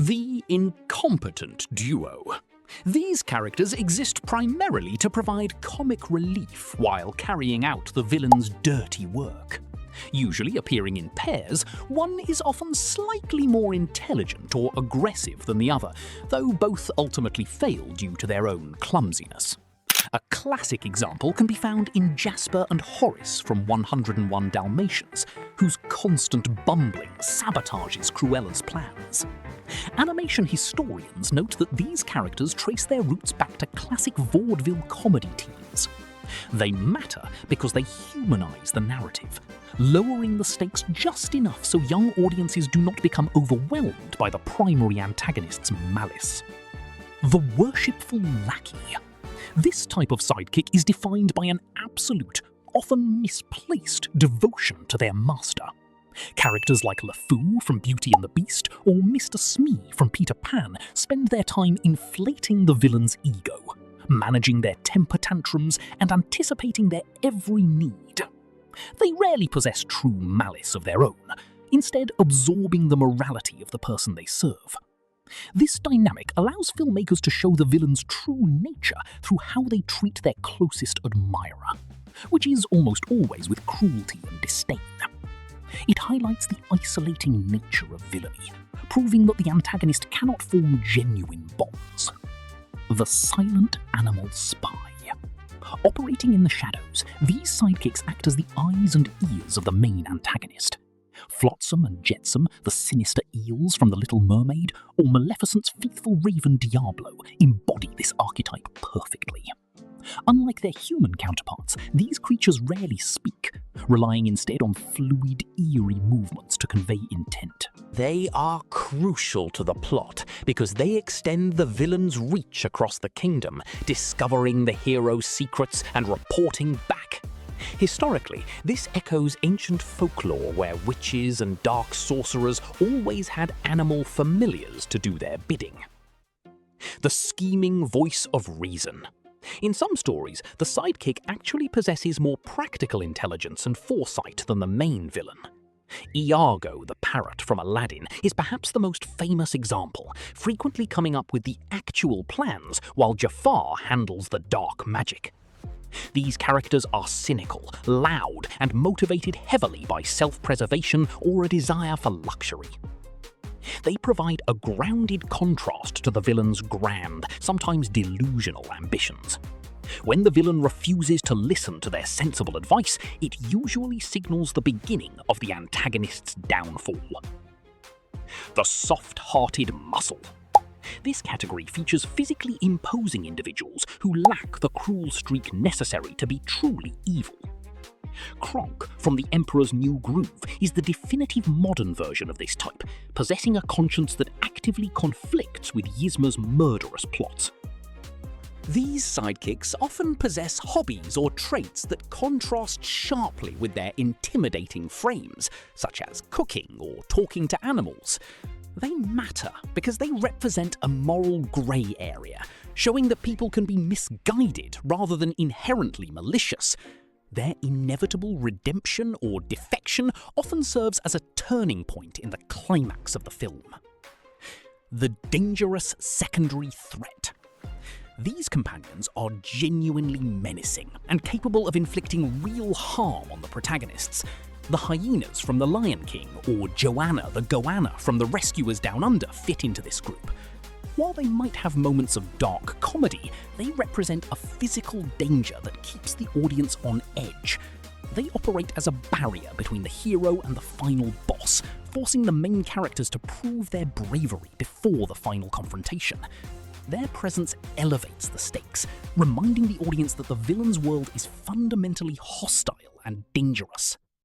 The Incompetent Duo. These characters exist primarily to provide comic relief while carrying out the villain's dirty work. Usually appearing in pairs, one is often slightly more intelligent or aggressive than the other, though both ultimately fail due to their own clumsiness. A classic example can be found in Jasper and Horace from 101 Dalmatians, whose constant bumbling sabotages Cruella's plans. Animation historians note that these characters trace their roots back to classic vaudeville comedy teams. They matter because they humanize the narrative, lowering the stakes just enough so young audiences do not become overwhelmed by the primary antagonist's malice. The Worshipful Lackey. This type of sidekick is defined by an absolute, often misplaced, devotion to their master. Characters like LeFou from Beauty and the Beast or Mr. Smee from Peter Pan spend their time inflating the villain's ego, managing their temper tantrums and anticipating their every need. They rarely possess true malice of their own, instead absorbing the morality of the person they serve. This dynamic allows filmmakers to show the villain's true nature through how they treat their closest admirer, which is almost always with cruelty and disdain. It highlights the isolating nature of villainy, proving that the antagonist cannot form genuine bonds. The Silent Animal Spy. Operating in the shadows, these sidekicks act as the eyes and ears of the main antagonist. Flotsam and Jetsam, the sinister eels from The Little Mermaid, or Maleficent's faithful raven Diablo embody this archetype perfectly. Unlike their human counterparts, these creatures rarely speak, relying instead on fluid, eerie movements to convey intent. They are crucial to the plot because they extend the villain's reach across the kingdom, discovering the hero's secrets and reporting back. Historically, this echoes ancient folklore where witches and dark sorcerers always had animal familiars to do their bidding. The scheming voice of reason. In some stories, the sidekick actually possesses more practical intelligence and foresight than the main villain. Iago, the parrot from Aladdin, is perhaps the most famous example, frequently coming up with the actual plans while Jafar handles the dark magic. These characters are cynical, loud, and motivated heavily by self-preservation or a desire for luxury. They provide a grounded contrast to the villain's grand, sometimes delusional ambitions. When the villain refuses to listen to their sensible advice, it usually signals the beginning of the antagonist's downfall. The soft-hearted muscle. This category features physically imposing individuals who lack the cruel streak necessary to be truly evil. Kronk from The Emperor's New Groove is the definitive modern version of this type, possessing a conscience that actively conflicts with Yzma's murderous plots. These sidekicks often possess hobbies or traits that contrast sharply with their intimidating frames, such as cooking or talking to animals. They matter because they represent a moral grey area, showing that people can be misguided rather than inherently malicious. Their inevitable redemption or defection often serves as a turning point in the climax of the film. The dangerous secondary threat. These companions are genuinely menacing and capable of inflicting real harm on the protagonists. The hyenas from The Lion King or Joanna the Goanna from The Rescuers Down Under fit into this group. While they might have moments of dark comedy, they represent a physical danger that keeps the audience on edge. They operate as a barrier between the hero and the final boss, forcing the main characters to prove their bravery before the final confrontation. Their presence elevates the stakes, reminding the audience that the villain's world is fundamentally hostile and dangerous.